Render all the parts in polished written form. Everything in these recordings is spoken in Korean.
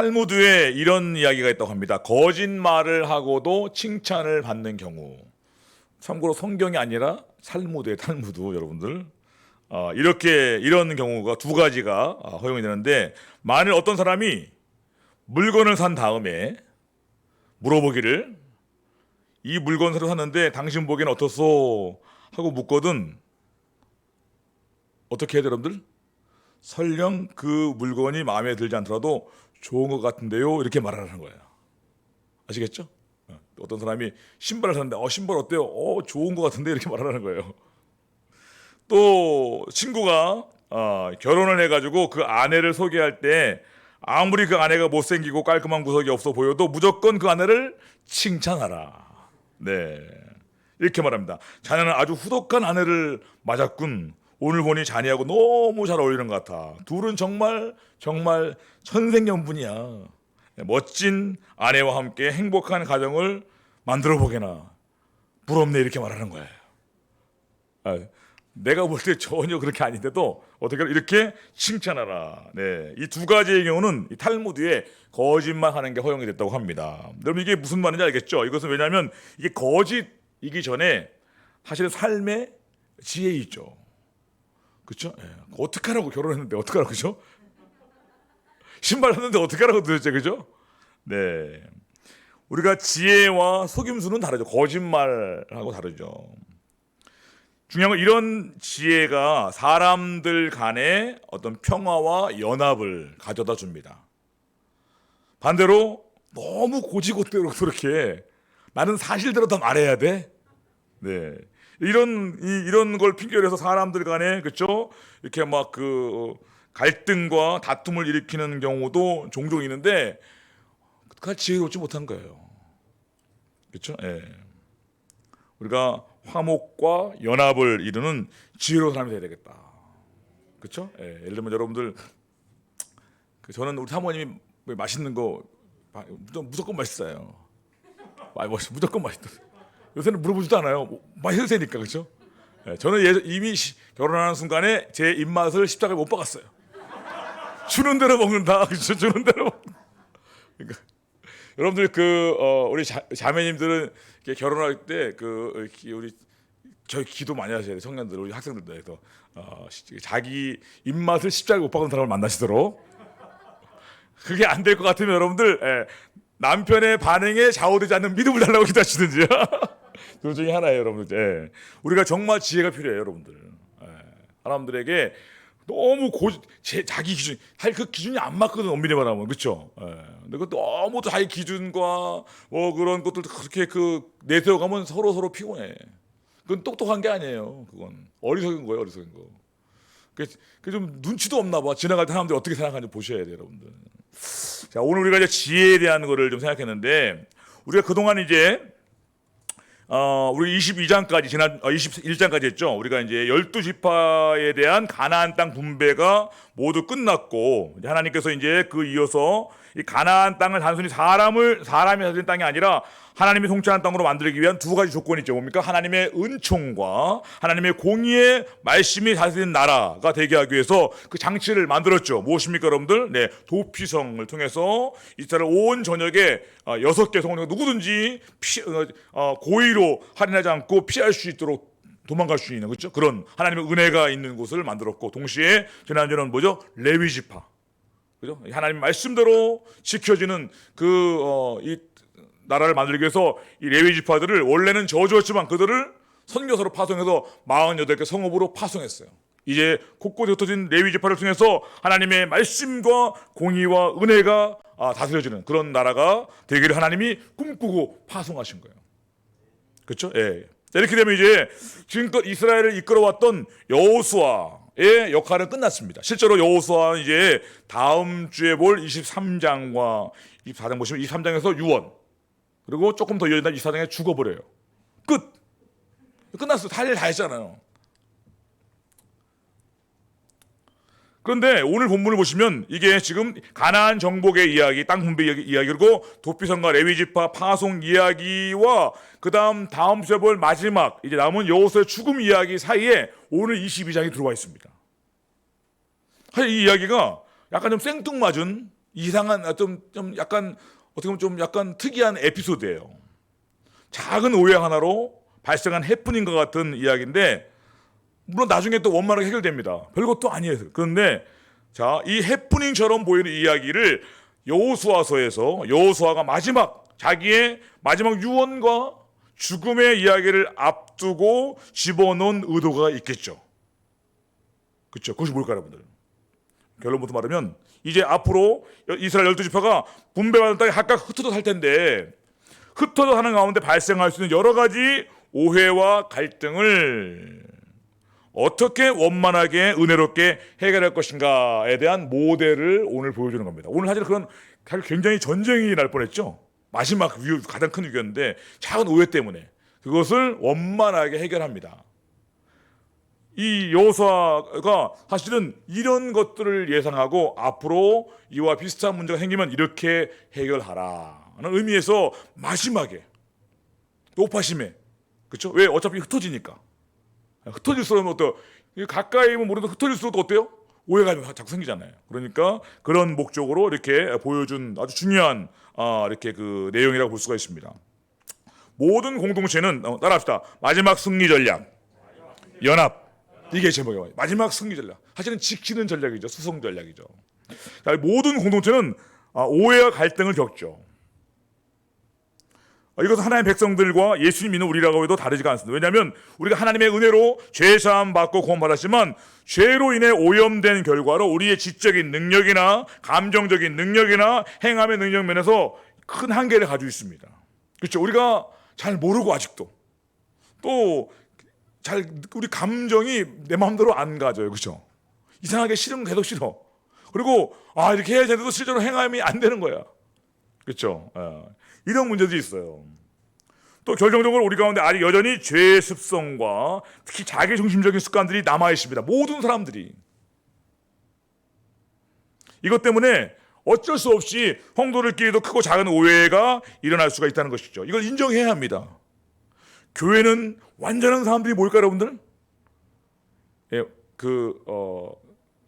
탈무드에 이런 이야기가 있다고 합니다. 거짓말을 하고도 칭찬을 받는 경우. 참고로 성경이 아니라 탈무드의 탈무드 여러분들. 이런 경우가 두 가지가 허용이 되는데, 만일 어떤 사람이 물건을 산 다음에 물어보기를 이 물건 새로 샀는데 당신 보기에는 어떻소? 하고 묻거든 어떻게 해야 돼 여러분들? 설령 그 물건이 마음에 들지 않더라도 좋은 것 같은데요 이렇게 말하는 거예요. 아시겠죠? 어떤 사람이 신발을 샀는데 신발 어때요? 좋은 것 같은데 이렇게 말하는 거예요. 또 친구가 결혼을 해가지고 그 아내를 소개할 때 아무리 그 아내가 못생기고 깔끔한 구석이 없어 보여도 무조건 그 아내를 칭찬하라. 네, 이렇게 말합니다. 자네는 아주 후덕한 아내를 맞았군. 오늘 보니 자네하고 너무 잘 어울리는 것 같아. 둘은 정말 천생연분이야. 멋진 아내와 함께 행복한 가정을 만들어 보게나. 부럽네 이렇게 말하는 거예요. 내가 볼 때 전혀 그렇게 아닌데도 어떻게 이렇게 칭찬하라. 네, 이 두 가지의 경우는 이 탈무드에 거짓말하는 게 허용이 됐다고 합니다. 여러분 이게 무슨 말인지 알겠죠? 이것은 왜냐하면 이게 거짓이기 전에 사실은 삶의 지혜 있죠. 그렇죠? 네. 어떻게 하라고 결혼했는데 어떻게 하라고 그죠? 신발 샀는데 어떻게 하라고 도대체 그죠? 네, 우리가 지혜와 속임수는 다르죠. 거짓말하고 다르죠. 중요한 건 이런 지혜가 사람들 간의 어떤 평화와 연합을 가져다 줍니다. 반대로 너무 고지고대로 그렇게 나는 사실대로 다 말해야 돼. 네, 이런 걸 핑계로 해서 사람들 간에 그렇죠? 이렇게 막 그 갈등과 다툼을 일으키는 경우도 종종 있는데 그가 지혜롭지 못한 거예요. 그렇죠? 예. 우리가 화목과 연합을 이루는 지혜로운 사람이 돼야 되겠다. 그렇죠? 예. 예를 들면 여러분들 저는 우리 사모님이 맛있는 거 무조건 맛있어요. 무조건 맛있다. 요새는 물어보지도 않아요. 맛있으니까 그렇죠? 예. 저는 이미 결혼하는 순간에 제 입맛을 십자가에 못 박았어요. 주는 대로 먹는다. 그렇죠? 주는 대로 먹는다. 그러니까 여러분들 우리 자매님들은 결혼할 때 우리 저희 기도 많이 하셔야 돼요. 청년들 우리 학생들도 해서 자기 입맛을 십자가에 못 박은 사람을 만나시도록. 그게 안 될 것 같으면 여러분들 남편의 반응에 좌우되지 않는 믿음을 달라고 기도하시든지. 그 중에 하나예요, 여러분들. 우리가 정말 지혜가 필요해요, 여러분들. 사람들에게 너무 자기 기준, 그 기준이 안 맞거든, 엄밀히 말하면. 그렇죠? 근데 그 너무 자기 기준과 그런 것들 그렇게 내세워가면 서로 피곤해. 그건 똑똑한 게 아니에요. 그건 어리석은 거예요, 어리석은 거. 그 좀 눈치도 없나 봐. 지나갈 때 사람들이 어떻게 생각하는지 보셔야 돼요, 여러분들. 자, 오늘 우리가 이제 지혜에 대한 거를 좀 생각했는데, 우리가 그동안 이제 우리 22장까지 21장까지 했죠. 우리가 이제 12지파에 대한 가나안 땅 분배가 모두 끝났고, 이제 하나님께서 이제 이어서 이 가나안 땅을 단순히 사람이 다스리는 땅이 아니라 하나님이 통치하는 땅으로 만들기 위한 두 가지 조건이 있죠. 뭡니까? 하나님의 은총과 하나님의 공의의 말씀이 다스리는 나라가 되게 하기 위해서 그 장치를 만들었죠. 무엇입니까, 여러분들? 네, 도피성을 통해서 이스라엘 온 전역에 6개 성을 누구든지 고의로 할인하지 않고 피할 수 있도록 도망갈 수 있는, 그렇죠? 그런 하나님의 은혜가 있는 곳을 만들었고, 동시에 지난주는 뭐죠? 레위지파. 그죠? 하나님 말씀대로 지켜지는 이 나라를 만들기 위해서 이 레위 지파들을 원래는 저주였지만 그들을 선교사로 파송해서 48개 성읍으로 파송했어요. 이제 곳곳에 흩어진 레위 지파를 통해서 하나님의 말씀과 공의와 은혜가 다스려지는 그런 나라가 되기를 하나님이 꿈꾸고 파송하신 거예요. 그렇죠? 예. 이렇게 되면 이제 지금껏 이스라엘을 이끌어왔던 여호수아의 역할은 끝났습니다. 실제로 여호수아는 이제 다음 주에 볼 23장과 24장 보시면 23장에서 유언, 그리고 조금 더 이어진다 24장에 죽어버려요. 끝났어요. 할 일 다 했잖아요. 그런데 오늘 본문을 보시면 이게 지금 가나안 정복의 이야기, 땅 분배 이야기, 그리고 도피성과 레위지파 파송 이야기와 다음 주에 볼 마지막 이제 남은 여호수아의 죽음 이야기 사이에 오늘 22장이 들어와 있습니다. 사실 이 이야기가 약간 좀 생뚱맞은 이상한 좀 약간 어떻게 보면 좀 약간 특이한 에피소드예요. 작은 오해 하나로 발생한 해프닝과 같은 이야기인데 물론 나중에 또 원만하게 해결됩니다. 별것도 아니에요. 그런데 자, 이 해프닝처럼 보이는 이야기를 여호수아서에서 여호수아가 자기의 마지막 유언과 죽음의 이야기를 앞두고 집어넣은 의도가 있겠죠. 그렇죠. 그것이 뭘까요, 여러분들? 결론부터 말하면 이제 앞으로 이스라엘 12지파가 분배받은 땅에 각각 흩어져 살 텐데 흩어져 사는 가운데 발생할 수 있는 여러 가지 오해와 갈등을 어떻게 원만하게 은혜롭게 해결할 것인가에 대한 모델을 오늘 보여주는 겁니다. 오늘 사실 굉장히 전쟁이 날 뻔했죠. 마지막 가장 큰 위기였는데 작은 오해 때문에 그것을 원만하게 해결합니다. 이 여호수아가 사실은 이런 것들을 예상하고 앞으로 이와 비슷한 문제가 생기면 이렇게 해결하라는 의미에서 마지막에 높아심에 그렇죠? 왜 어차피 흩어지니까 흩어질수록 가까이면 모르도 흩어질수록 어때요? 오해가 자꾸 생기잖아요. 그러니까 그런 목적으로 이렇게 보여준 아주 중요한 이렇게 그 내용이라고 볼 수가 있습니다. 모든 공동체는 따라합시다. 마지막 승리 전략, 연합. 이게 제목이에요. 마지막 승리 전략. 사실은 지키는 전략이죠. 수성 전략이죠. 자, 모든 공동체는 오해와 갈등을 겪죠. 이것은 하나님의 백성들과 예수님 믿는 우리라고 해도 다르지가 않습니다. 왜냐하면 우리가 하나님의 은혜로 죄사함 받고 구원받았지만 죄로 인해 오염된 결과로 우리의 지적인 능력이나 감정적인 능력이나 행함의 능력 면에서 큰 한계를 가지고 있습니다. 그렇죠? 우리가 잘 모르고 아직도 또 우리 감정이 내 마음대로 안 가져요. 그렇죠? 이상하게 싫으면 계속 싫어. 그리고 이렇게 해야 되는데도 실제로 행함이 안 되는 거야. 그렇죠? 이런 문제도 있어요. 또 결정적으로 우리 가운데 아직 여전히 죄의 습성과 특히 자기중심적인 습관들이 남아 있습니다. 모든 사람들이. 이것 때문에 어쩔 수 없이 성도들끼리도 크고 작은 오해가 일어날 수가 있다는 것이죠. 이걸 인정해야 합니다. 교회는 완전한 사람들이 뭘까요, 여러분들? 예,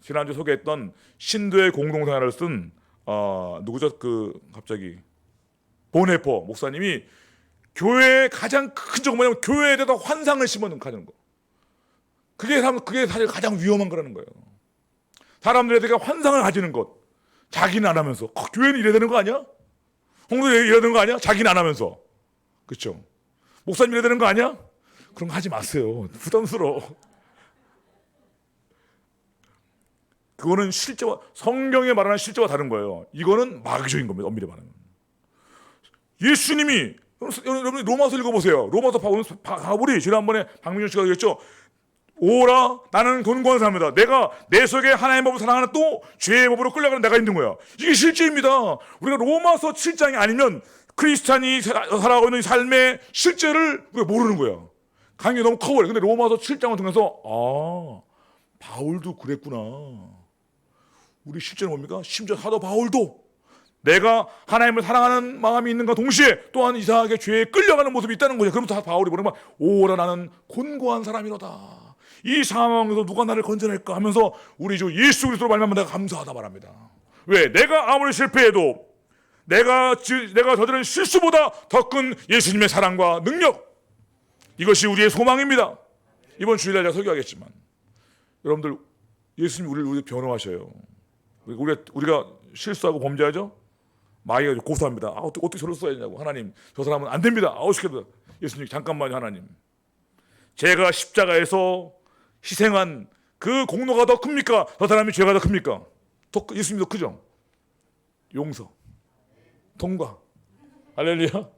지난주 소개했던 신도의 공동생활을 쓴 누구죠? 갑자기 보네포 목사님이 교회의 가장 큰 적은 뭐냐면 교회에 대해서 환상을 심어놓는 거. 그게 사실 가장 위험한 거라는 거예요. 사람들에 대해 환상을 가지는 것. 자기는 안 하면서 교회는 이래야 되는 거 아니야? 홍도는 이래야 되는 거 아니야? 자기는 안 하면서. 그렇죠? 목사님 이래야 되는 거 아니야? 그런 거 하지 마세요. 부담스러워. 그거는 실제와 성경에 말하는 실제와 다른 거예요. 이거는 마귀적인 겁니다. 엄밀히 말하면. 예수님이 여러분 로마서 읽어보세요. 로마서 바울이 지난번에 박민준 씨가 얘기했죠. 오라 나는 곤고한 사람이다. 내가 내 속에 하나님의 법을 사랑하는 또 죄의 법으로 끌려가는 내가 있는 거야. 이게 실제입니다. 우리가 로마서 7장이 아니면 크리스찬이 살아가고 있는 삶의 실제를 우리가 모르는 거야. 강이 너무 커버려. 근데 로마서 7장을 통해서 바울도 그랬구나. 우리 실제는 뭡니까? 심지어 사도 바울도 내가 하나님을 사랑하는 마음이 있는가 동시에 또한 이상하게 죄에 끌려가는 모습이 있다는 거죠. 그러면서 바울이 뭐냐면 오라 나는 곤고한 사람이로다. 이 상황에서 누가 나를 건져낼까 하면서 우리 주 예수 그리스도로 말미암아 내가 감사하다 말합니다. 왜? 내가 아무리 실패해도 내가 저지른 실수보다 더 큰 예수님의 사랑과 능력, 이것이 우리의 소망입니다. 이번 주일날 제가 설교하겠지만 여러분들 예수님 우리를 변호하셔요. 우리가 실수하고 범죄하죠? 마귀가 고소합니다. 어떻게 저를 써야 되냐고. 하나님 저 사람은 안 됩니다. 시켜도 예수님 잠깐만요. 하나님 제가 십자가에서 희생한 그 공로가 더 큽니까? 저 사람이 죄가 더 큽니까? 예수님이 더 크죠? 용서 통과 할렐루야.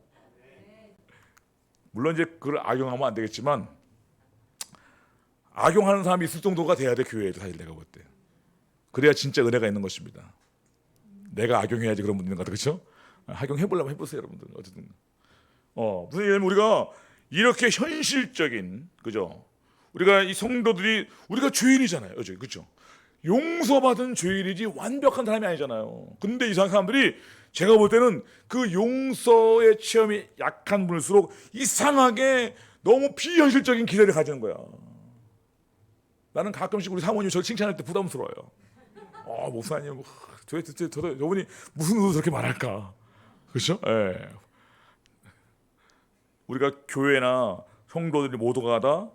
물론 이제 그걸 악용하면 안 되겠지만 악용하는 사람이 있을 정도가 돼야 돼. 교회에도 사실 내가 볼 때. 그래야 진짜 은혜가 있는 것입니다. 내가 악용해야지 그런 분들 있는 것 같아요. 그렇죠? 악용해보려면 해보세요 여러분들. 어쨌든 무슨 얘기냐면 우리가 이렇게 현실적인 그죠? 우리가 이 성도들이 우리가 죄인이잖아요. 그렇죠? 용서받은 죄인이지 완벽한 사람이 아니잖아요. 근데 이상한 사람들이 제가 볼 때는 그 용서의 체험이 약한 분일수록 이상하게 너무 비현실적인 기대를 가지는 거야. 나는 가끔씩 우리 사모님 저를 칭찬할 때 부담스러워요. 목사님, 저분이 무슨 의도로 저렇게 말할까? 그렇죠? 예. 우리가 교회나 성도들이 모두가 다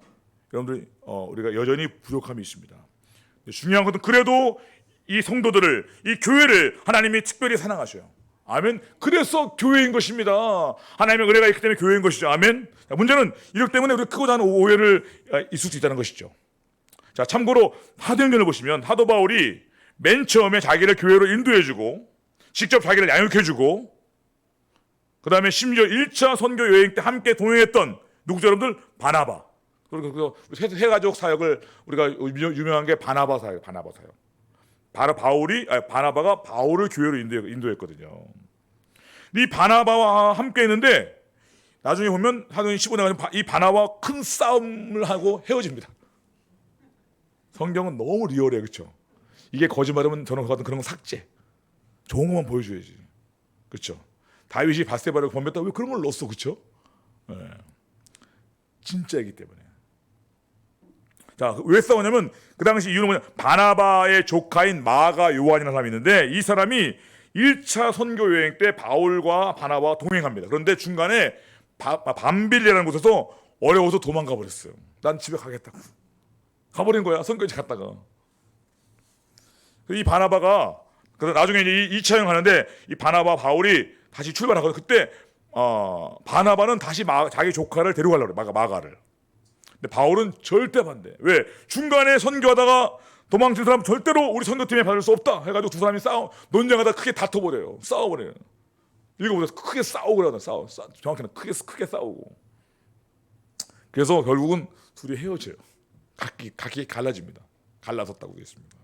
여러분들이 우리가 여전히 부족함이 있습니다. 중요한 것은 그래도 이 성도들을, 이 교회를 하나님이 특별히 사랑하셔요. 아멘. 그래서 교회인 것입니다. 하나님의 은혜가 있기 때문에 교회인 것이죠. 아멘. 자, 문제는 이렇기 때문에 우리가 크고 작은 오해를 있을 수 있다는 것이죠. 자, 참고로 사도행전을 보시면 사도 바울이 맨 처음에 자기를 교회로 인도해주고 직접 자기를 양육해주고 그 다음에 심지어 1차 선교 여행 때 함께 동행했던 누구죠, 여러분들? 바나바. 그리고 해가족 사역을 우리가 유명한 게 바나바 사역, 바나바 사역. 바나바가 바울을 교회로 인도했거든요. 이 바나바와 함께 했는데 나중에 보면 사도행전 15장에 이 바나바와 큰 싸움을 하고 헤어집니다. 성경은 너무 리얼해요, 그렇죠? 이게 거짓말이면 저는 같은 그런 거 삭제. 좋은 것만 보여줘야지, 그렇죠? 다윗이 바세바를 범했다 왜 그런 걸 넣었어, 그렇죠? 네. 진짜이기 때문에. 자, 왜 싸우냐면 그 당시 이유는 뭐냐? 바나바의 조카인 마가 요한이라는 사람이 있는데 이 사람이 1차 선교 여행 때 바울과 바나바와 동행합니다. 그런데 중간에 밤빌리라는 곳에서 어려워서 도망가 버렸어요. 난 집에 가겠다고. 가버린 거야. 선교지 갔다가. 이 바나바가 나중에 이제 2차 여행 하는데 이 바나바 바울이 다시 출발하거든. 그때 바나바는 다시 자기 조카를 데려가려고 그래. 마가를. 근데 바울은 절대 반대. 왜? 중간에 선교하다가 도망친 사람 절대로 우리 선교팀에 받을 수 없다 해가지고 두 사람이 논쟁하다 크게 다퉈버려요. 싸워버려요. 읽어보세요. 크게 싸우고 그러다 정확히는 크게 싸우고. 그래서 결국은 둘이 헤어져요. 각기 갈라집니다. 갈라섰다고 되어 있습니다.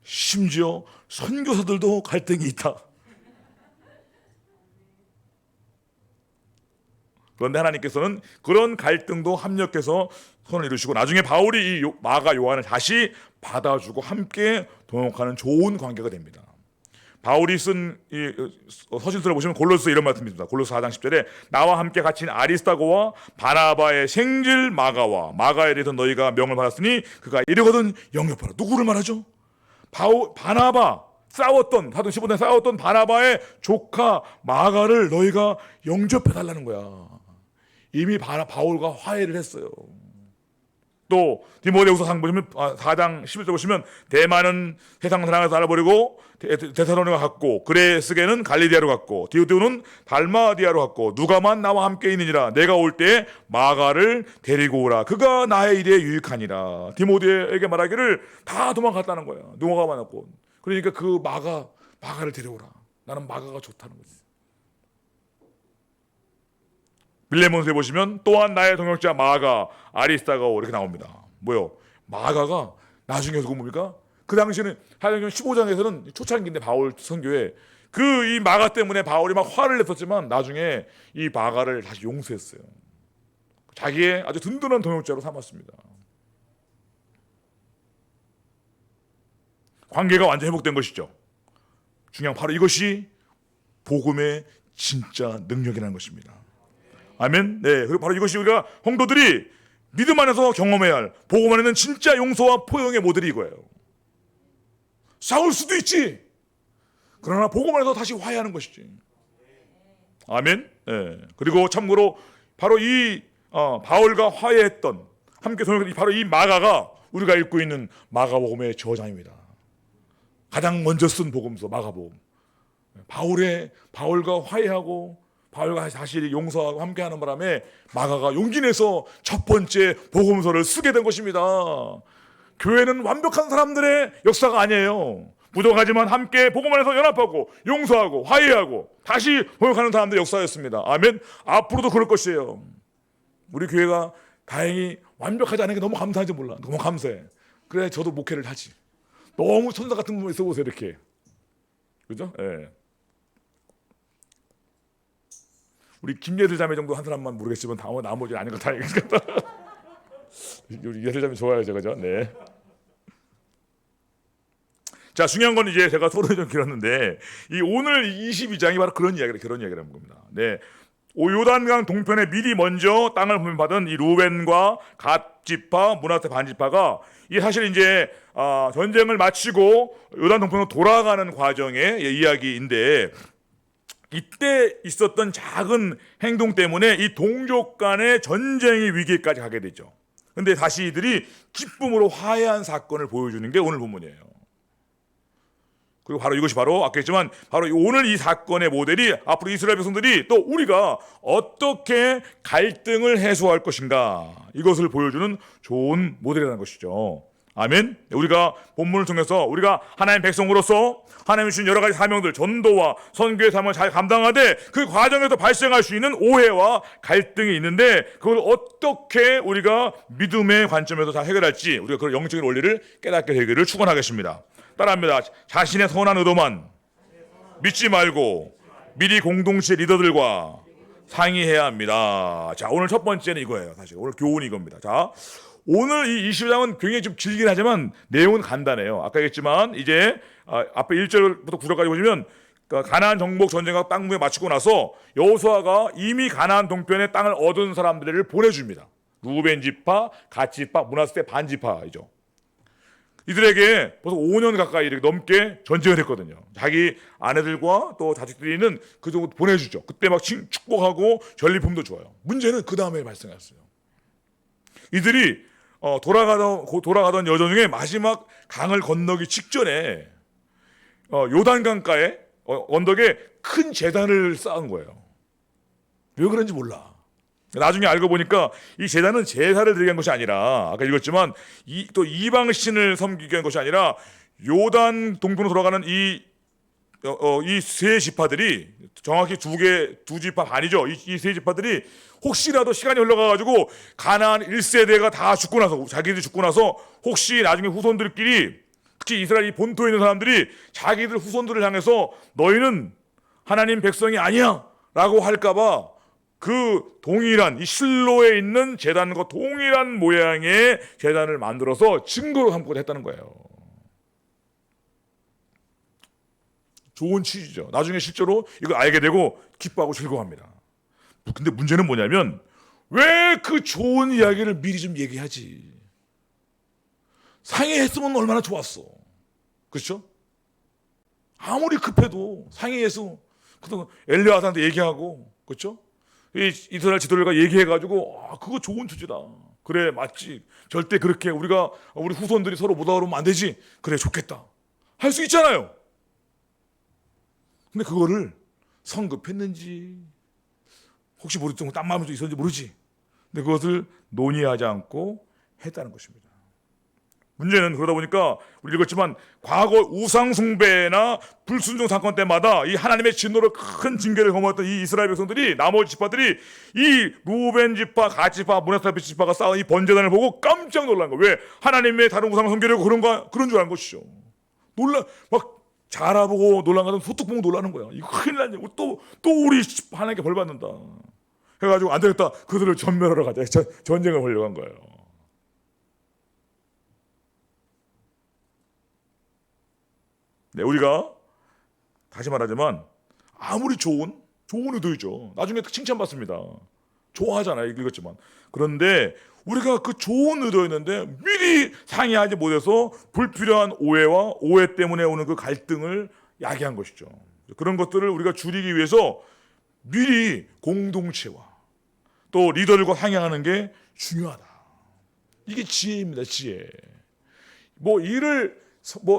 심지어 선교사들도 갈등이 있다. 그런데 하나님께서는 그런 갈등도 합력해서 선을 이루시고 나중에 바울이 이 마가 요한을 다시 받아주고 함께 동역하는 좋은 관계가 됩니다. 바울이 쓴 이 서신서를 보시면 골로새 이런 말씀이 있습니다. 골로새 4장 10절에 나와 함께 갇힌 아리스다고와 바나바의 생질 마가에 대해서 너희가 명을 받았으니 그가 이르거든 영접하라. 누구를 말하죠? 바나바 사도행 15장에 싸웠던 바나바의 조카 마가를 너희가 영접해달라는 거야. 이미 바울과 화해를 했어요. 또 디모데후서 4장 11절 보시면 대만은 세상 사랑에서 알아버리고 데살로니가 갔고 그레스게는 갈리디아로 갔고 디오드는 달마디아로 갔고 누가만 나와 함께 있느니라. 내가 올 때 마가를 데리고 오라. 그가 나의 일에 유익하니라. 디모데에게 말하기를 다 도망갔다는 거야. 누가가 많았고. 그러니까 그 마가를 데려오라. 나는 마가가 좋다는 거지. 빌레몬서에 보시면 또한 나의 동역자 마가 아리스다고 이렇게 나옵니다. 뭐요? 마가가 나중에 누구 뭡니까? 그 당시에는 사도행전 15장에서는 초창기인데 바울 선교에 이 마가 때문에 바울이 막 화를 냈었지만 나중에 이 마가를 다시 용서했어요. 자기의 아주 든든한 동역자로 삼았습니다. 관계가 완전히 회복된 것이죠. 중요한 바로 이것이 복음의 진짜 능력이라는 것입니다. 아멘. 네, 그리고 바로 이것이 우리가 성도들이 믿음 안에서 경험해야 할 복음 안에는 진짜 용서와 포용의 모델이 이거예요. 싸울 수도 있지. 그러나 복음 안에서 다시 화해하는 것이지. 아멘. 네. 그리고 참고로 바로 이 바울과 화해했던 함께 동역했던 바로 이 마가가 우리가 읽고 있는 마가복음의 저자입니다. 가장 먼저 쓴 복음서 마가복음. 바울과 화해하고 바울과 다시 용서하고 함께하는 바람에 마가가 용기 내서 첫 번째 복음서를 쓰게 된 것입니다. 교회는 완벽한 사람들의 역사가 아니에요. 부족하지만 함께 복음 안에서 연합하고 용서하고 화해하고 다시 동역하는 사람들의 역사였습니다. 아멘. 앞으로도 그럴 것이에요. 우리 교회가 다행히 완벽하지 않은 게 너무 감사한지 몰라. 너무 감사해. 그래 저도 목회를 하지. 너무 천사 같은 분만 있어 보세요 이렇게. 그죠? 예. 네. 우리 김예슬 자매 정도 한 사람만 모르겠지만 나머지는 아닌 것 다행이니까. 우리 예슬 자매 좋아야죠, 그죠? 네. 자, 중요한 건 이제 제가 토론이 좀 길었는데 이 오늘 22장이 바로 그런 이야기라는 겁니다. 네. 요단강 동편에 미리 먼저 땅을 분배받은 이 루벤과 갓 지파, 므낫세 반 지파가 이 사실 이제 전쟁을 마치고 요단 동편으로 돌아가는 과정의 이야기인데, 이때 있었던 작은 행동 때문에 이 동족 간의 전쟁의 위기까지 가게 되죠. 근데 다시 이들이 기쁨으로 화해한 사건을 보여주는 게 오늘 본문이에요. 그리고 바로 이것이 바로 아까 했지만 바로 오늘 이 사건의 모델이 앞으로 이스라엘 백성들이 또 우리가 어떻게 갈등을 해소할 것인가, 이것을 보여주는 좋은 모델이라는 것이죠. 아멘. 우리가 본문을 통해서 우리가 하나님의 백성으로서 하나님이 주신 여러 가지 사명들, 전도와 선교의 사명을 잘 감당하되 그 과정에서 발생할 수 있는 오해와 갈등이 있는데, 그걸 어떻게 우리가 믿음의 관점에서 잘 해결할지, 우리가 그런 영적인 원리를 깨닫게 되기를 축원하겠습니다. 따라합니다. 자신의 선한 의도만 믿지 말고 미리 공동체 리더들과 상의해야 합니다. 자, 오늘 첫 번째는 이거예요. 사실 오늘 교훈이 이겁니다. 자, 오늘 이 20장은 굉장히 좀 길긴 하지만 내용은 간단해요. 아까 얘기했지만 이제 앞에 1절부터 9절까지 보시면 가나안 정복 전쟁과 땅 무에 마치고 나서 여호수아가 이미 가나안 동편의 땅을 얻은 사람들을 보내줍니다. 루벤 지파, 갓 지파, 므낫세 반 지파이죠. 이들에게 벌써 5년 가까이 이렇게 넘게 전쟁을 했거든요. 자기 아내들과 또 자식들이 있는 그 정도 보내주죠. 그때 막 축복하고 전리품도 줘요. 문제는 그 다음에 발생했어요. 이들이 돌아가던 여정 중에 마지막 강을 건너기 직전에 요단강가에 언덕에 큰 제단을 쌓은 거예요. 왜 그런지 몰라. 나중에 알고 보니까 이 제단은 제사를 드리게 한 것이 아니라, 아까 읽었지만 또 이방신을 섬기게 한 것이 아니라 요단 동편으로 돌아가는 이 세 지파들이, 정확히 두 지파 반이죠. 이 세 지파들이 혹시라도 시간이 흘러가가지고 가나안 1세대가 다 죽고 나서, 자기들이 죽고 나서 혹시 나중에 후손들끼리, 특히 이스라엘 이 본토에 있는 사람들이 자기들 후손들을 향해서 너희는 하나님 백성이 아니야 라고 할까봐 그 동일한 이 실로에 있는 제단과 동일한 모양의 제단을 만들어서 증거로 삼고 했다는 거예요. 좋은 취지죠. 나중에 실제로 이걸 알게 되고 기뻐하고 즐거워합니다. 근데 문제는 뭐냐면, 왜 그 좋은 이야기를 미리 좀 얘기하지? 상의했으면 얼마나 좋았어. 그렇죠? 아무리 급해도 상의해서 엘리야한테 얘기하고, 그렇죠? 이스라엘 지도자가 얘기해가지고 그거 좋은 투지다. 그래, 맞지. 절대 그렇게 우리 후손들이 서로 못 알아보면 안 되지. 그래, 좋겠다. 할 수 있잖아요. 근데 그거를 성급했는지, 혹시 모르지, 딴 마음이 좀 있었는지 모르지. 근데 그것을 논의하지 않고 했다는 것입니다. 문제는 그러다 보니까 우리 읽었지만 과거 우상 숭배나 불순종 사건 때마다 이 하나님의 진노로 큰 징계를 거머했던 이 이스라엘 백성들이, 나머지 지파들이 이 루벤 지파, 갓 지파, 므낫세 지파가 쌓은 이 번제단을 보고 깜짝 놀란 거예요. 왜? 하나님의 다른 우상을 섬기려고 그런 줄 아는 것이죠. 막 자라보고 놀란 거는 소뚝 보고 놀라는 거야. 이거 큰일 났네. 또 우리 하나님께 벌 받는다. 해가지고 안 되겠다. 그들을 전멸하러 가자. 전쟁을 벌려고 한 거예요. 네, 우리가 다시 말하지만 아무리 좋은 의도이죠. 나중에 칭찬받습니다. 좋아하잖아요. 읽었지만. 그런데 우리가 그 좋은 의도였는데 미리 상의하지 못해서 불필요한 오해와 오해 때문에 오는 그 갈등을 야기한 것이죠. 그런 것들을 우리가 줄이기 위해서 미리 공동체와 또 리더들과 상의하는 게 중요하다. 이게 지혜입니다. 지혜.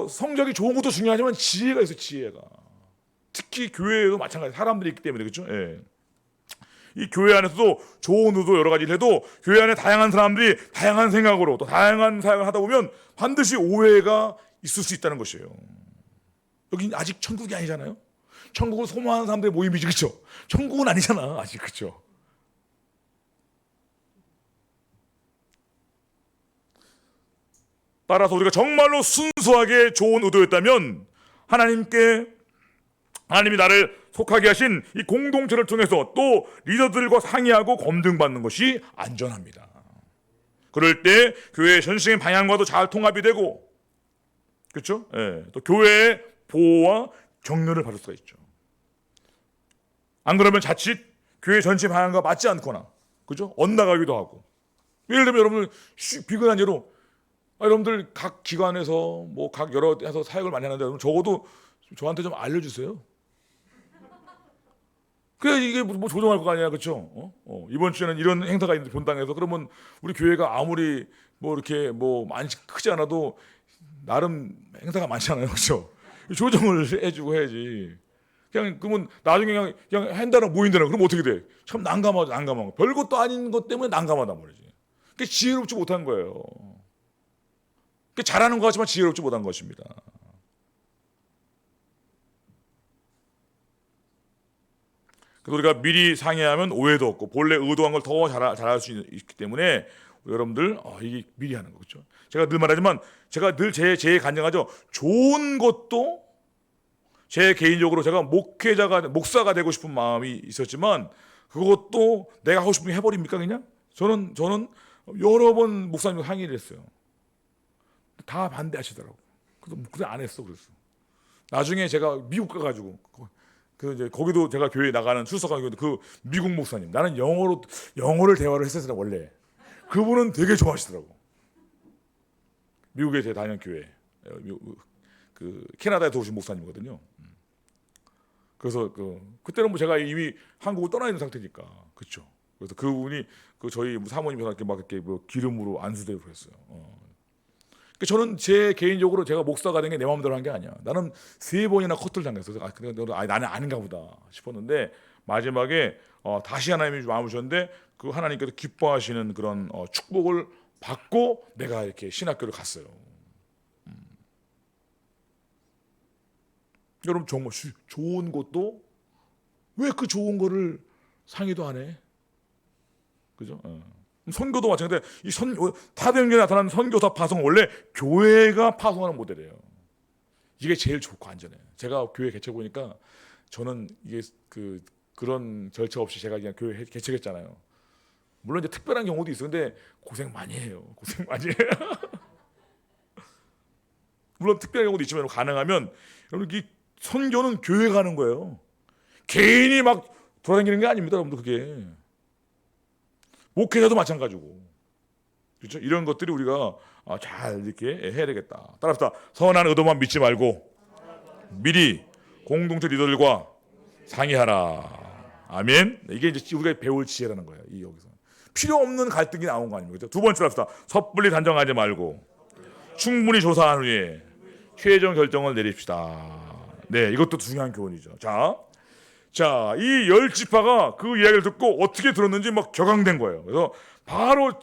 성적이 좋은 것도 중요하지만 지혜가 있어요. 지혜가. 특히 교회에도 마찬가지. 사람들이 있기 때문에, 그렇죠? 예. 이 교회 안에서도 좋은 의도 여러 가지를 해도 교회 안에 다양한 사람들이 다양한 생각으로 또 다양한 사역을 하다 보면 반드시 오해가 있을 수 있다는 것이에요. 여기 아직 천국이 아니잖아요. 천국을 소망하는 사람들의 모임이지, 그렇죠? 천국은 아니잖아, 아직, 그렇죠? 따라서 우리가 정말로 순수하게 좋은 의도였다면 하나님이 나를 속하게 하신 이 공동체를 통해서 또 리더들과 상의하고 검증받는 것이 안전합니다. 그럴 때 교회의 전승의 방향과도 잘 통합이 되고, 그렇죠? 예, 또 교회의 보호와 격려를 받을 수가 있죠. 안 그러면 자칫 교회 전체 방향과 맞지 않거나, 그죠? 엇나가기도 하고. 예를 들면 여러분들 비근한 예로 여러분들 각 기관에서 뭐 각 여러 데서 사역을 많이 하는데 여러분 적어도 저한테 좀 알려주세요. 그래 이게 뭐 조정할 거 아니야, 그렇죠? 이번 주에는 이런 행사가 있는데 본당에서 그러면 우리 교회가 아무리 뭐 이렇게 뭐 많지 크지 않아도 나름 행사가 많잖아요, 그렇죠? 조정을 해주고 해야지. 그냥 그러면 나중에 그냥 한다랑 모인다랑 그럼 어떻게 돼? 참 난감하고 별것도 아닌 것 때문에 난감하단 말이지. 그게 지혜롭지 못한 거예요. 그게 잘하는 것 같지만 지혜롭지 못한 것입니다. 그래서 우리가 미리 상의하면 오해도 없고 본래 의도한 걸 더 잘할 수 있기 때문에 여러분들 이게 미리 하는 거죠. 제가 늘 말하지만 제가 늘 제 간증하죠. 좋은 것도 제 개인적으로 제가 목사가 되고 싶은 마음이 있었지만 그것도 내가 하고 싶은 게 해버립니까 그냥? 저는 여러 번 목사님과 항의를 했어요. 다 반대하시더라고. 그래서 안 했어. 그랬어. 나중에 제가 미국 가가지고 이제 거기도 제가 교회 나가는 출석하는 그 미국 목사님, 나는 영어를 대화를 했었어요 원래. 그분은 되게 좋아하시더라고. 미국에 제가 다니는 교회, 그 캐나다에 도우신 목사님이거든요. 그래서 그때는 뭐 제가 이미 한국을 떠나 있는 상태니까, 그렇죠. 그래서 그분이 저희 사모님한테 막 이렇게 뭐 기름으로 안수되고 그랬어요. 저는 제 개인적으로 제가 목사가 된 게 내 마음대로 한 게 아니야. 나는 3번이나 커트를 당했어. 나는 아닌가 보다 싶었는데 마지막에 다시 하나님이 마음을 주셨는데 그 하나님께서 기뻐하시는 그런 축복을 받고 내가 이렇게 신학교를 갔어요. 여러분 정말 좋은 것도 왜 그 좋은 거를 상의도 안 해? 그죠? 선교도 마찬가지인데 타병에 나타나는 선교사 파송은 원래 교회가 파송하는 모델이에요. 이게 제일 좋고 안전해요. 제가 교회 개척 보니까 저는 이게 그런 절차 없이 제가 그냥 교회 개척했잖아요. 물론 이제 특별한 경우도 있어요. 근데 고생 많이 해요. 물론 특별한 경우도 있지만 가능하면 여러분 이 선교는 교회가 하는 거예요. 개인이 막 돌아다니는 게 아닙니다, 여러분들 그게. 목회자도 마찬가지고. 그렇죠? 이런 것들이 우리가 잘 이렇게 해야 되겠다. 따라합시다. 선한 의도만 믿지 말고 미리 공동체 리더들과 상의하라. 아멘. 이게 이제 우리가 배울 지혜라는 거예요. 여기서 필요 없는 갈등이 나온 거 아닙니까? 두 번째로 합시다. 섣불리 단정하지 말고 충분히 조사한 후에 최종 결정을 내립시다. 네, 이것도 중요한 교훈이죠. 자, 이 10지파가 그 이야기를 듣고 어떻게 들었는지 막 격앙된 거예요. 그래서 바로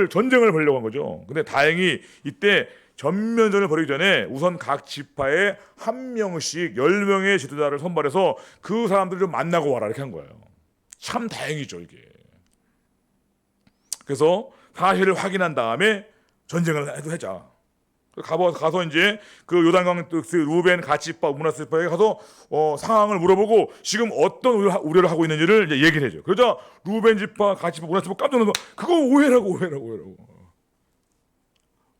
전쟁을 벌려고 한 거죠. 근데 다행히 이때 전면전을 벌이기 전에 우선 각 지파에 한 명씩 10명의 지도자를 선발해서 그 사람들을 좀 만나고 와라 이렇게 한 거예요. 참 다행이죠 이게. 그래서 사실을 확인한 다음에 전쟁을 해도 하자. 가서 이제 그 요단강 루벤 가치파 문하세파에 가서 상황을 물어보고 지금 어떤 우려를 하고 있는지를 이제 얘기를 해줘요. 그러자 루벤 지파 가치파 문하세파 깜짝 놀라서 그거 오해라고.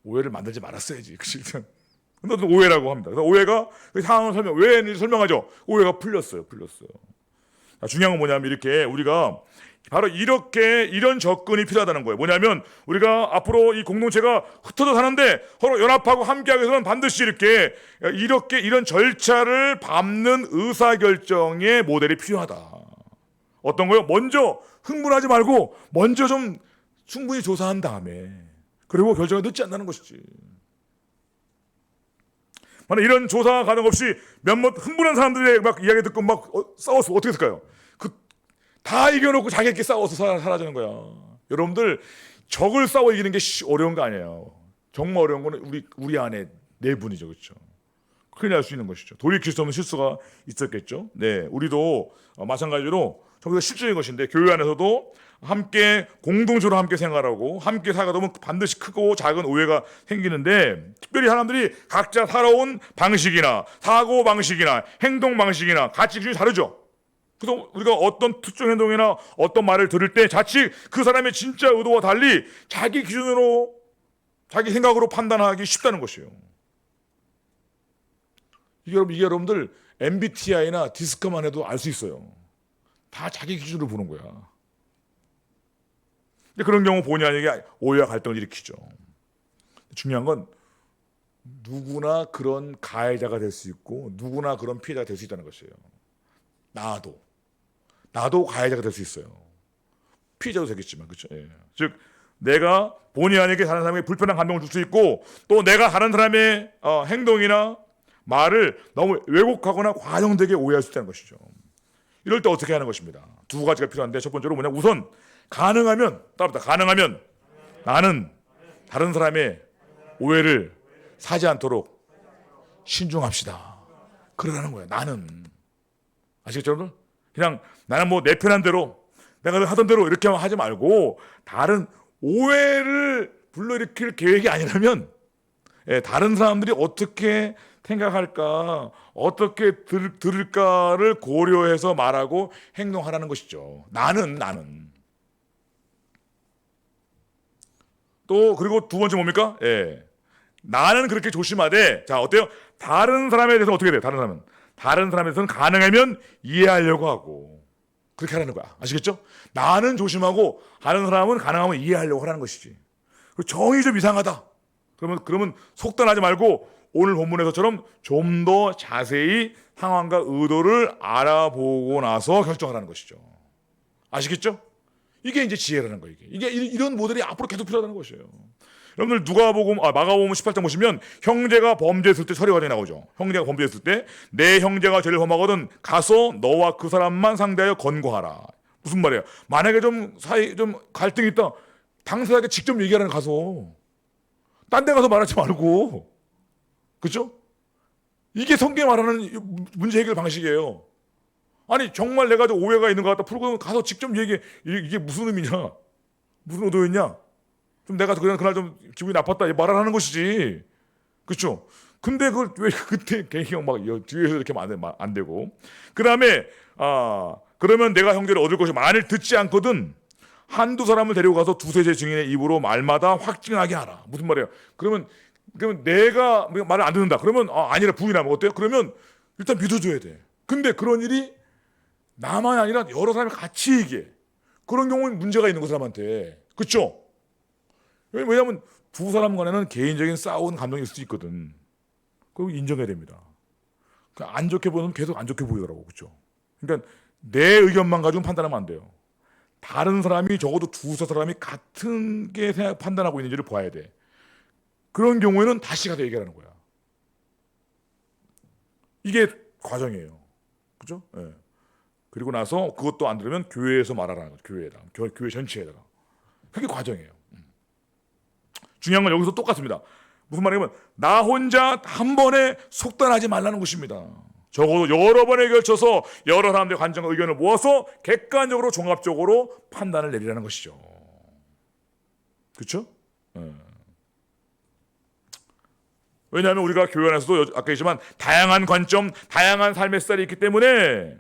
오해를 만들지 말았어야지. 그치? 근데 오해라고 합니다. 그래서 오해가 그 상황을 왜 했는지 설명하죠. 오해가 풀렸어요. 자, 중요한 건 뭐냐면 이렇게 우리가 바로 이런 접근이 필요하다는 거예요. 뭐냐면 우리가 앞으로 이 공동체가 흩어져 사는데 서로 연합하고 함께하기 위해서는 반드시 이런 절차를 밟는 의사결정의 모델이 필요하다. 어떤 거요? 먼저 흥분하지 말고 먼저 좀 충분히 조사한 다음에 그리고 결정을 늦지 않는 것이지. 만약 이런 조사 과정 없이 몇몇 흥분한 사람들의 막 이야기 듣고 막 싸웠으면 어떻게 했을까요? 다 이겨놓고 자기끼리 싸워서 사라지는 거야. 여러분들 적을 싸워 이기는 게 어려운 거 아니에요. 정말 어려운 거는 우리 안에 내분이죠, 그렇죠? 큰일 날 수 있는 것이죠. 돌이킬 수 없는 실수가 있었겠죠. 네, 우리도 마찬가지로 전부 다 실질적인 것인데 교회 안에서도 함께 공동체로 함께 생활하고 함께 살아가다 보면 반드시 크고 작은 오해가 생기는데 특별히 사람들이 각자 살아온 방식이나 사고 방식이나 행동 방식이나 가치 기준이 다르죠. 그래서 우리가 어떤 특정 행동이나 어떤 말을 들을 때 자칫 그 사람의 진짜 의도와 달리 자기 기준으로 자기 생각으로 판단하기 쉽다는 것이에요. 이게 여러분들 MBTI나 디스크만 해도 알 수 있어요. 다 자기 기준으로 보는 거야. 근데 그런 경우 본의 아니게 오해와 갈등을 일으키죠. 중요한 건 누구나 그런 가해자가 될 수 있고 누구나 그런 피해자가 될 수 있다는 것이에요. 나도 가해자가 될 수 있어요. 피해자도 되겠지만, 그렇죠? 예. 즉 내가 본의 아니게 다른 사람에게 불편한 감동을 줄 수 있고 또 내가 다른 사람의 행동이나 말을 너무 왜곡하거나 과장되게 오해할 수 있다는 것이죠. 이럴 때 어떻게 하는 것입니다. 두 가지가 필요한데 첫 번째로 뭐냐, 우선 가능하면 나는 다른 사람의 오해를 사지 않도록 신중합시다. 그러라는 거예요. 나는. 아시겠죠, 여러분? 그냥 나는 뭐 내 편한 대로 내가 하던 대로 이렇게 하지 말고 다른 오해를 불러일으킬 계획이 아니라면 다른 사람들이 어떻게 생각할까, 어떻게 들을까를 고려해서 말하고 행동하라는 것이죠. 나는. 또 그리고 두 번째 뭡니까? 나는 그렇게 조심하되, 자 어때요? 다른 사람에 대해서 어떻게 돼요? 다른 사람에 대해서는 가능하면 이해하려고 하고 그렇게 하라는 거야. 아시겠죠? 나는 조심하고 다른 사람은 가능하면 이해하려고 하라는 것이지. 정이 좀 이상하다. 그러면 속단하지 말고 오늘 본문에서처럼 좀 더 자세히 상황과 의도를 알아보고 나서 결정하라는 것이죠. 아시겠죠? 이게 이제 지혜라는 거예요. 이게 이런 모델이 앞으로 계속 필요하다는 것이에요. 여러분들 마가복음 18장 보시면 형제가 범죄했을 때 처리 과정이 나오죠. 형제가 범죄했을 때 내 형제가 죄를 범하거든 가서 너와 그 사람만 상대하여 권고하라. 무슨 말이에요? 만약에 좀 갈등이 있다, 당사자에게 직접 얘기하라는, 가서 딴 데 가서 말하지 말고. 그렇죠? 이게 성경이 말하는 문제 해결 방식이에요. 아니 정말 내가 좀 오해가 있는 것 같다 풀고 가서 직접 얘기해. 이게 무슨 의미냐? 무슨 의도였냐? 좀 내가 그날 좀 기분이 나빴다 말을 하는 것이지. 그렇죠? 근데 그걸 왜 그때 괜히 막 뒤에서 이렇게 하면 안 되고. 그다음에 그러면 내가 형제를 얻을 것이 만일 듣지 않거든 한두 사람을 데리고 가서 두세 증인의 입으로 말마다 확증하게 하라. 무슨 말이에요? 그러면 내가 말을 안 듣는다. 그러면 아니라 부인하면 어때요? 그러면 일단 믿어줘야 돼. 근데 그런 일이 나만 아니라 여러 사람이 같이 얘기해. 그런 경우는 문제가 있는 그 사람한테. 그렇죠? 왜냐하면 두 사람 간에는 개인적인 싸운 감정이 있을 수 있거든. 그거 인정해야 됩니다. 안 좋게 보면 계속 안 좋게 보이더라고. 그렇죠? 그러니까 내 의견만 가지고 판단하면 안 돼요. 다른 사람이 적어도 두세 사람이 같은 게 판단하고 있는지를 봐야 돼. 그런 경우에는 다시 가서 얘기하는 거야. 이게 과정이에요. 그렇죠? 예. 그리고 나서 그것도 안 들으면 교회에서 말하라는 거죠. 교회 전체에다가. 그게 과정이에요. 중요한 건 여기서 똑같습니다. 무슨 말이냐면 나 혼자 한 번에 속단하지 말라는 것입니다. 적어도 여러 번에 걸쳐서 여러 사람들의 관점과 의견을 모아서 객관적으로 종합적으로 판단을 내리라는 것이죠. 그렇죠? 왜냐하면 우리가 교회 안에서도 아까 했지만 다양한 관점, 다양한 삶의 스타일이 있기 때문에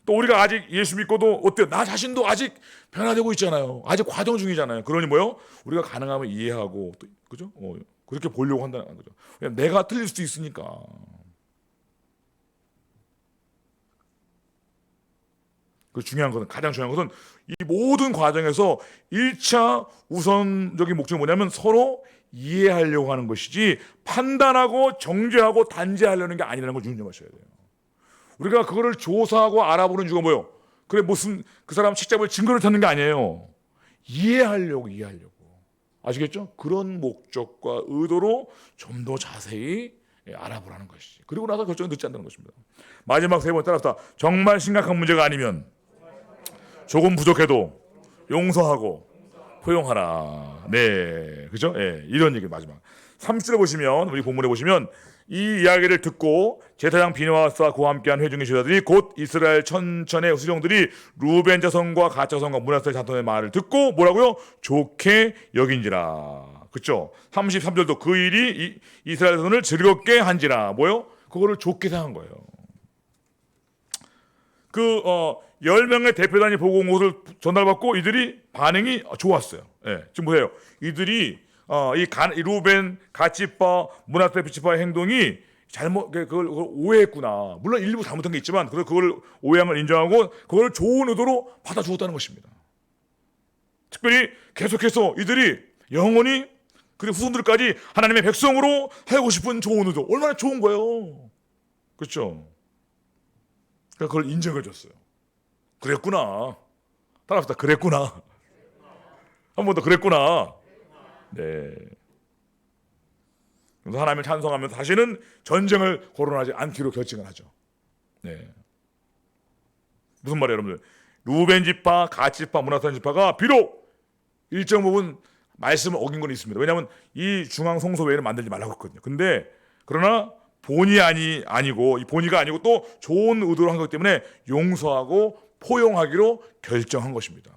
또 우리가 아직 예수 믿고도 어때요? 나 자신도 아직 변화되고 있잖아요. 아직 과정 중이잖아요. 그러니 뭐요? 우리가 가능하면 이해하고 또, 그죠? 그렇게 보려고 한다는 거죠. 왜냐면 내가 틀릴 수도 있으니까. 가장 중요한 것은 이 모든 과정에서 1차 우선적인 목적이 뭐냐면 서로 이해하려고 하는 것이지 판단하고 정죄하고 단죄하려는 게 아니라는 걸 유념하셔야 돼요. 우리가 그거를 조사하고 알아보는 이유가 뭐예요? 그래 무슨 그 사람 책잡을 증거를 찾는 게 아니에요. 이해하려고. 아시겠죠? 그런 목적과 의도로 좀 더 자세히 알아보라는 것이지. 그리고 나서 결정을 늦지 않다는 것입니다. 마지막 세 번째 따라서 정말 심각한 문제가 아니면 조금 부족해도 용서하고 포용하라. 네, 그죠? 이런 얘기 마지막. 30절에 보시면 우리 본문에 보시면 이 이야기를 듣고 제사장 비느하스와 그와 함께한 회중의 제자들이 곧 이스라엘 천천의 수령들이 루벤 자손과 갓 자손과 므낫세 자손의 말을 듣고 뭐라고요? 좋게 여긴지라. 그렇죠? 33절도 그 일이 이스라엘 자손을 즐겁게 한지라. 뭐요? 그거를 좋게 생각한 거예요. 10명의 대표단이 보고 온 것을 전달받고 이들이 반응이 좋았어요. 지금 보세요. 이들이 이 루벤, 갓 지파, 므낫세 지파의 행동이 그걸 오해했구나. 물론 일부 잘못한 게 있지만 그걸 오해한 걸 인정하고 그걸 좋은 의도로 받아주었다는 것입니다. 특별히 계속해서 이들이 영원히 그리고 후손들까지 하나님의 백성으로 하고 싶은 좋은 의도. 얼마나 좋은 거예요. 그렇죠? 그러니까 그걸 인정해 줬어요. 그랬구나. 따라합시다. 그랬구나. 한 번 더 그랬구나. 네. 그래서 하나님을 찬송하면서 다시는 전쟁을 거론하지 않기로 결정을 하죠. 네. 무슨 말이에요, 여러분들? 루벤 지파, 갓 지파, 므낫세 지파가 비록 일정 부분 말씀을 어긴 건 있습니다. 왜냐하면 이 중앙 성소 외에는 만들지 말라고 했거든요. 근데 그러나 본의 아니고 이 본의가 아니고 또 좋은 의도로 한 것 때문에 용서하고 포용하기로 결정한 것입니다.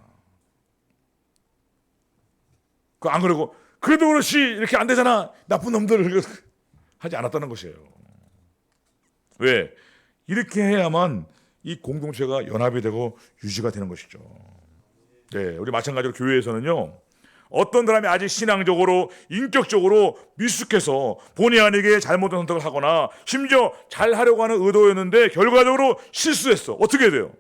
안 그러고 그래도 그렇지 이렇게 안 되잖아 나쁜 놈들 하지 않았다는 것이에요. 왜? 이렇게 해야만 이 공동체가 연합이 되고 유지가 되는 것이죠. 네, 우리 마찬가지로 교회에서는요. 어떤 사람이 아직 신앙적으로 인격적으로 미숙해서 본의 아니게 잘못된 선택을 하거나 심지어 잘하려고 하는 의도였는데 결과적으로 실수했어. 어떻게 해야 돼요?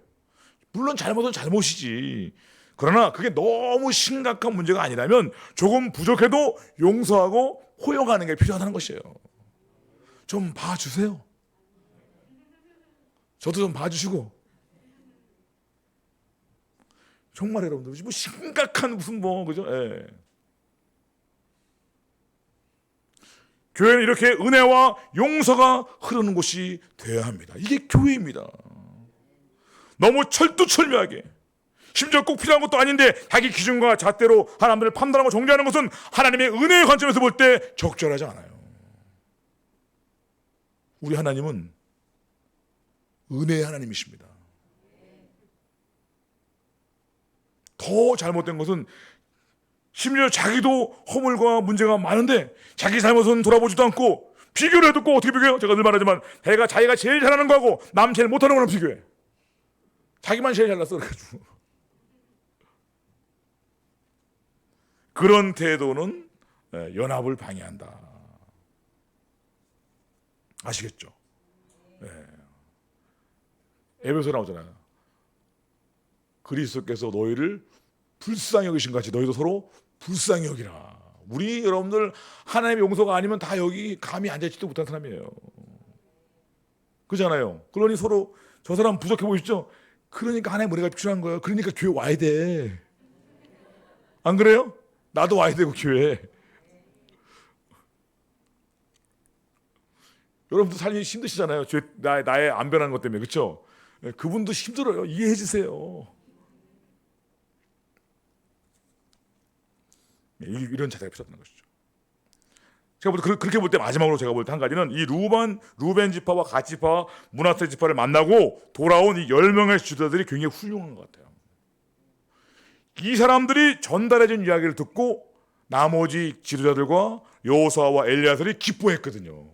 물론 잘못은 잘못이지. 그러나 그게 너무 심각한 문제가 아니라면 조금 부족해도 용서하고 포용하는 게 필요하다는 것이에요. 좀 봐주세요. 저도 좀 봐주시고. 정말 여러분들 뭐 심각한 무슨 그죠? 예. 교회는 이렇게 은혜와 용서가 흐르는 곳이 되어야 합니다. 이게 교회입니다. 너무 철두철미하게 심지어 꼭 필요한 것도 아닌데 자기 기준과 잣대로 하나님을 판단하고 정죄하는 것은 하나님의 은혜의 관점에서 볼 때 적절하지 않아요. 우리 하나님은 은혜의 하나님이십니다. 더 잘못된 것은 심지어 자기도 허물과 문제가 많은데 자기 잘못은 돌아보지도 않고 비교를 해도 꼭 어떻게 비교해요? 제가 늘 말하지만 자기가 제일 잘하는 거하고 남 제일 못하는 거랑 비교해. 자기만 제일 잘났어 그래가지고. 그런 태도는 연합을 방해한다. 아시겠죠? 에베소 나오잖아요. 그리스도께서 너희를 불쌍히 여기신 같이 너희도 서로 불쌍히 여기라. 우리 여러분들 하나님의 용서가 아니면 다 여기 감히 앉아있지도 못한 사람이에요. 그렇잖아요. 그러니 서로 저 사람 부족해 보이시죠? 그러니까 하나님의 은혜가 필요한 거예요. 그러니까 교회 와야 돼. 안 그래요? 나도 와야 되고 교회. 여러분도 삶이 힘드시잖아요. 나의 안 변하는 것 때문에. 그렇죠? 그분도 힘들어요. 이해해 주세요. 이런 자세가 필요하다는 것이죠. 제가 볼 때 그렇게 볼 때 마지막으로 제가 볼 때 한 가지는 이 루벤 지파와 갓 지파와 므낫세 지파를 만나고 돌아온 이 10명의 지도자들이 굉장히 훌륭한 것 같아요. 이 사람들이 전달해준 이야기를 듣고 나머지 지도자들과 여호수아와 엘리야설이 기뻐했거든요.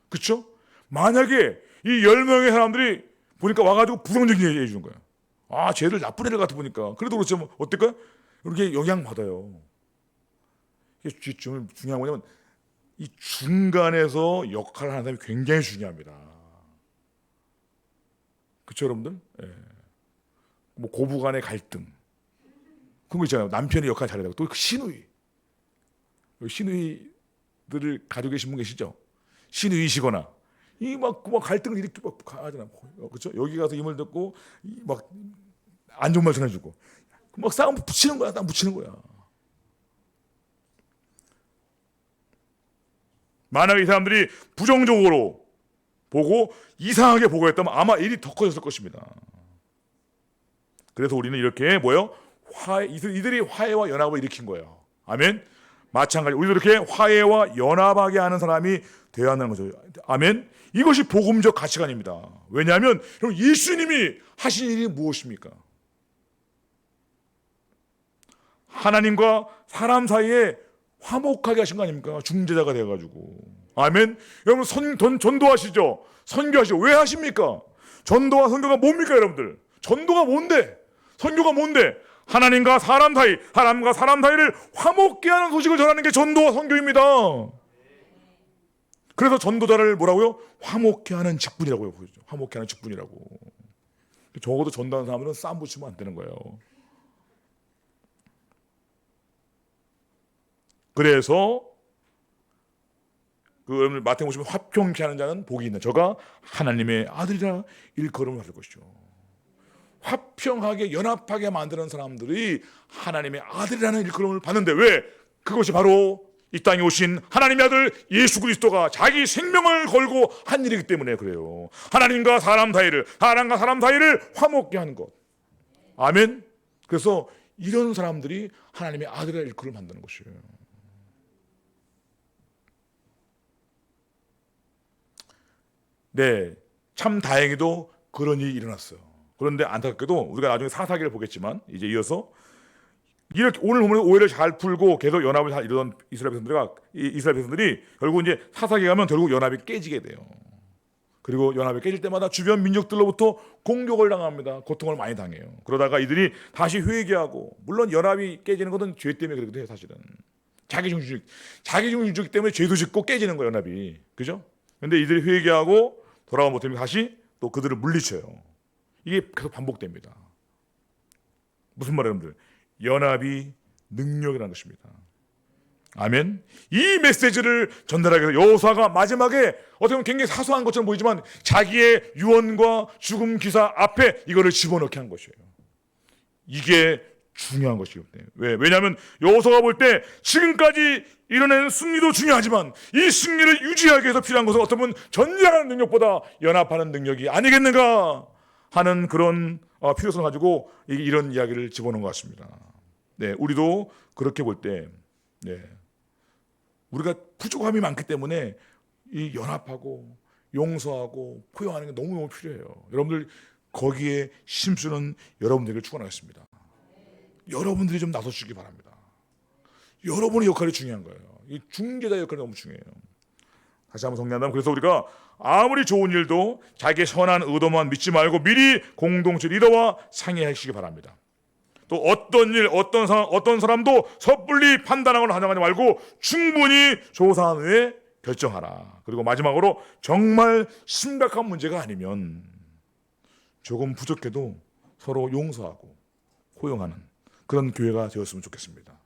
그렇죠? 만약에 이 10명의 사람들이 보니까 와가지고 부정적인 얘기 해주는 거야. 아, 쟤들 나쁜 애들 같아 보니까. 그래도 그렇지 뭐 어떨까? 이렇게 영향받아요. 이게 좀 중요한 거냐면 이 중간에서 역할을 하는 사람이 굉장히 중요합니다. 그렇죠, 여러분들? 예. 뭐 고부간의 갈등 그런 거 있잖아요. 남편이 역할 잘해야 되고 또 신우이. 신우이들을 가지고 계신 분 계시죠? 신우이시거나 이 막 갈등을 이렇게 막 하잖아요. 그렇죠? 여기 가서 이 말 듣고 막 안 좋은 말 전해주고 막 싸움 붙이는 거야. 싸움 붙이는 거야. 만약에 이 사람들이 부정적으로 보고 이상하게 보고 했다면 아마 일이 더 커졌을 것입니다. 그래서 우리는 이렇게 이들이 화해와 연합을 일으킨 거예요. 아멘. 마찬가지 우리도 이렇게 화해와 연합하게 하는 사람이 되어야 하는 거죠. 아멘. 이것이 복음적 가치관입니다. 왜냐하면 예수님이 하신 일이 무엇입니까? 하나님과 사람 사이에 화목하게 하신 거 아닙니까? 중재자가 돼가지고. 아멘. 여러분 전도하시죠? 선교하시죠? 왜 하십니까? 전도와 선교가 뭡니까 여러분들? 전도가 뭔데? 선교가 뭔데? 하나님과 사람 사이를 화목게 하는 소식을 전하는 게 전도와 선교입니다. 그래서 전도자를 뭐라고요? 화목케 하는 직분이라고요. 화목케 하는 직분이라고. 적어도 전도하는 사람들은 싸움 붙이면 안 되는 거예요. 그래서 그 여러분들 마태복음 보시면 화평케 하는 자는 복이 있는 저가 하나님의 아들이라 일컬음을 받을 것이죠. 화평하게 연합하게 만드는 사람들이 하나님의 아들이라는 일컬음을 받는데 왜? 그것이 바로 이 땅에 오신 하나님의 아들 예수 그리스도가 자기 생명을 걸고 한 일이기 때문에 그래요. 하나님과 사람 사이를 화목게 하는 것. 아멘. 그래서 이런 사람들이 하나님의 아들이라는 일컬음을 만드는 것이에요. 네, 참 다행히도 그런 일이 일어났어요. 그런데 안타깝게도 우리가 나중에 사사기를 보겠지만 이제 이어서 이렇게 오늘 보면 오해를 잘 풀고 계속 연합을 잘 이루던 이스라엘 백성들이 결국 이제 사사기 가면 결국 연합이 깨지게 돼요. 그리고 연합이 깨질 때마다 주변 민족들로부터 공격을 당합니다. 고통을 많이 당해요. 그러다가 이들이 다시 회개하고, 물론 연합이 깨지는 것은 죄 때문에 그러거든요. 사실은 자기중심주의 때문에 죄도 짓고 깨지는 거예요. 연합이. 그죠? 근데 이들이 회개하고 돌아가 못하면 다시 또 그들을 물리쳐요. 이게 계속 반복됩니다. 무슨 말이에요, 여러분들? 연합이 능력이라는 것입니다. 아멘. 이 메시지를 전달하기 위해서 여호수아가 마지막에 어떻게 보면 굉장히 사소한 것처럼 보이지만 자기의 유언과 죽음 기사 앞에 이거를 집어넣게 한 것이에요. 이게 중요한 것이에요. 왜냐하면 여호수아가 볼 때 지금까지 이뤄낸 승리도 중요하지만 이 승리를 유지하기 위해서 필요한 것은 어떤 분 전쟁하는 능력보다 연합하는 능력이 아니겠는가 하는 그런 필요성을 가지고 이런 이야기를 집어넣은 것 같습니다. 네, 우리도 그렇게 볼 때, 네, 우리가 부족함이 많기 때문에 이 연합하고 용서하고 포용하는 게 너무너무 필요해요. 여러분들 거기에 힘쓰는 여러분들에게 축원하겠습니다. 여러분들이 좀 나서주시기 바랍니다. 여러분의 역할이 중요한 거예요. 이 중재자의 역할이 너무 중요해요. 다시 한번 정리한다면, 그래서 우리가 아무리 좋은 일도 자기의 선한 의도만 믿지 말고 미리 공동체 리더와 상의하시기 바랍니다. 또 어떤 일, 어떤 상황, 어떤 사람도 섣불리 판단하거나 하지 말고 충분히 조사한 후에 결정하라. 그리고 마지막으로 정말 심각한 문제가 아니면 조금 부족해도 서로 용서하고 포용하는 그런 교회가 되었으면 좋겠습니다.